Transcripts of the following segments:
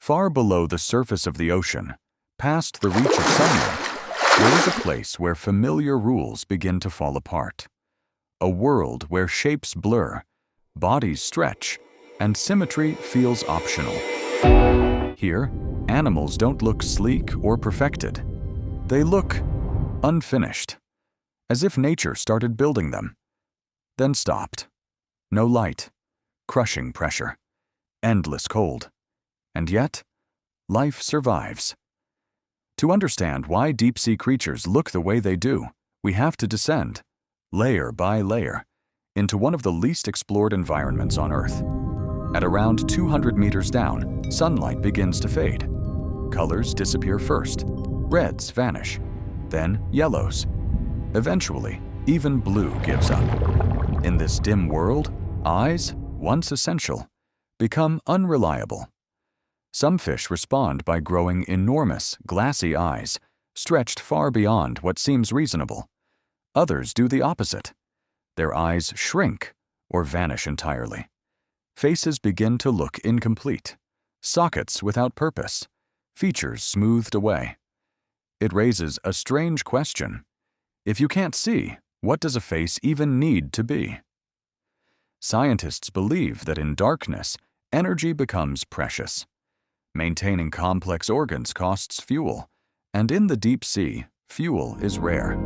Far below the surface of the ocean, past the reach of sunlight, there is a place where familiar rules begin to fall apart. A world where shapes blur, bodies stretch, and symmetry feels optional. Here, animals don't look sleek or perfected. They look unfinished, as if nature started building them, then stopped. No light, crushing pressure, endless cold. And yet, life survives. To understand why deep-sea creatures look the way they do, we have to descend, layer by layer, into one of the least explored environments on Earth. At around 200 meters down, sunlight begins to fade. Colors disappear first. Reds vanish, then yellows. Eventually, even blue gives up. In this dim world, eyes, once essential, become unreliable. Some fish respond by growing enormous, glassy eyes, stretched far beyond what seems reasonable. Others do the opposite. Their eyes shrink or vanish entirely. Faces begin to look incomplete, sockets without purpose, features smoothed away. It raises a strange question. If you can't see, what does a face even need to be? Scientists believe that in darkness, energy becomes precious. Maintaining complex organs costs fuel, and in the deep sea, fuel is rare.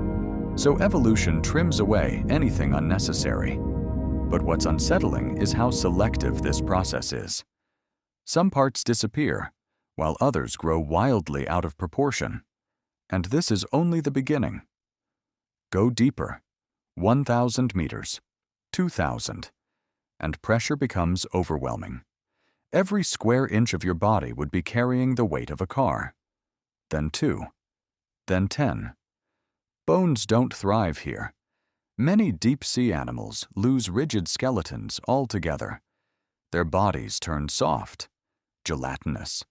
So evolution trims away anything unnecessary. But what's unsettling is how selective this process is. Some parts disappear, while others grow wildly out of proportion. And this is only the beginning. Go deeper, 1,000 meters, 2,000, and pressure becomes overwhelming. Every square inch of your body would be carrying the weight of a car. Then 2, then 10. Bones don't thrive here. Many deep-sea animals lose rigid skeletons altogether. Their bodies turn soft, gelatinous,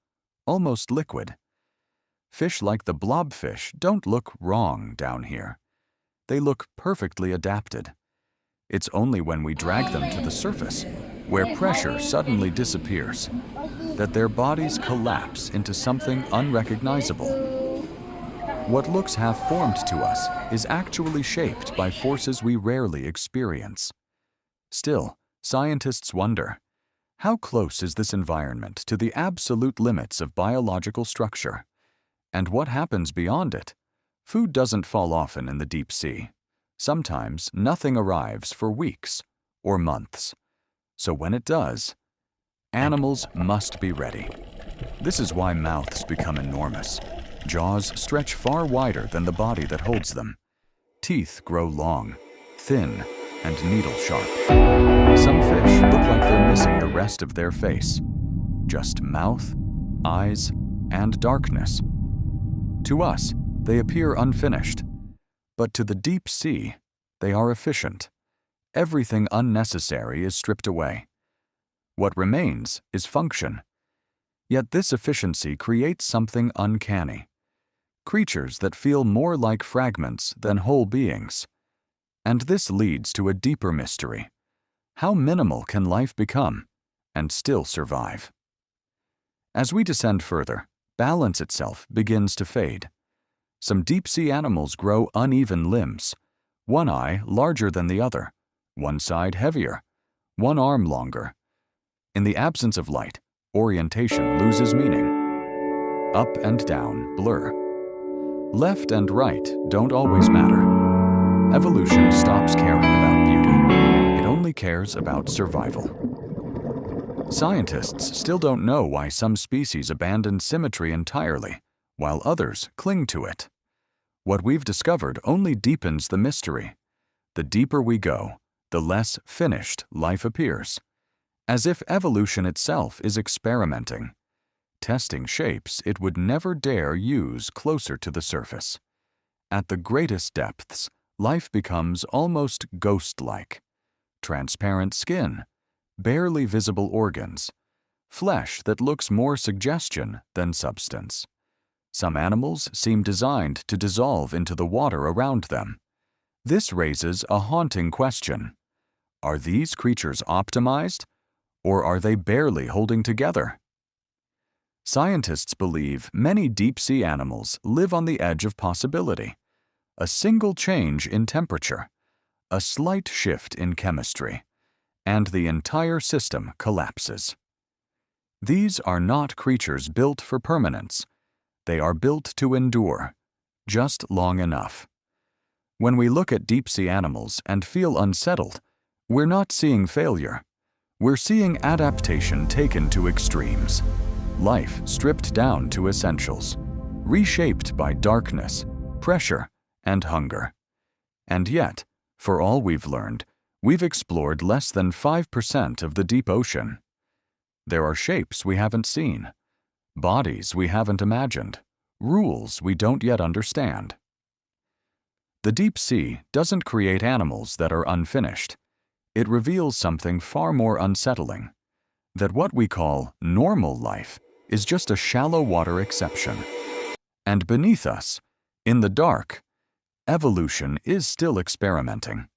almost liquid. Fish like the blobfish don't look wrong down here. They look perfectly adapted. It's only when we drag them to the surface, where pressure suddenly disappears, that their bodies collapse into something unrecognizable. What looks half-formed to us is actually shaped by forces we rarely experience. Still, scientists wonder, how close is this environment to the absolute limits of biological structure? And what happens beyond it? Food doesn't fall often in the deep sea. Sometimes nothing arrives for weeks or months. So when it does, animals must be ready. This is why mouths become enormous. Jaws stretch far wider than the body that holds them. Teeth grow long, thin, and needle-sharp. Some fish look like they're missing the rest of their face. Just mouth, eyes, and darkness. To us, they appear unfinished. But to the deep sea, they are efficient. Everything unnecessary is stripped away. What remains is function. Yet this efficiency creates something uncanny. Creatures that feel more like fragments than whole beings. And this leads to a deeper mystery. How minimal can life become and still survive? As we descend further, balance itself begins to fade. Some deep-sea animals grow uneven limbs, one eye larger than the other, one side heavier, one arm longer. In the absence of light, orientation loses meaning. Up and down blur. Left and right don't always matter. Evolution stops caring about beauty. It only cares about survival. Scientists still don't know why some species abandon symmetry entirely, while others cling to it. What we've discovered only deepens the mystery. The deeper we go, the less finished life appears, as if evolution itself is experimenting, testing shapes it would never dare use closer to the surface. At the greatest depths, life becomes almost ghost-like. Transparent skin, barely visible organs, flesh that looks more suggestion than substance. Some animals seem designed to dissolve into the water around them. This raises a haunting question. Are these creatures optimized, or are they barely holding together? Scientists believe many deep-sea animals live on the edge of possibility. A single change in temperature, a slight shift in chemistry, and the entire system collapses. These are not creatures built for permanence. They are built to endure, just long enough. When we look at deep-sea animals and feel unsettled, we're not seeing failure. We're seeing adaptation taken to extremes. Life stripped down to essentials, reshaped by darkness, pressure, and hunger. And yet, for all we've learned, we've explored less than 5% of the deep ocean. There are shapes we haven't seen, bodies we haven't imagined, rules we don't yet understand. The deep sea doesn't create animals that are unfinished. It reveals something far more unsettling, that what we call normal life is just a shallow water exception. And beneath us, in the dark, evolution is still experimenting.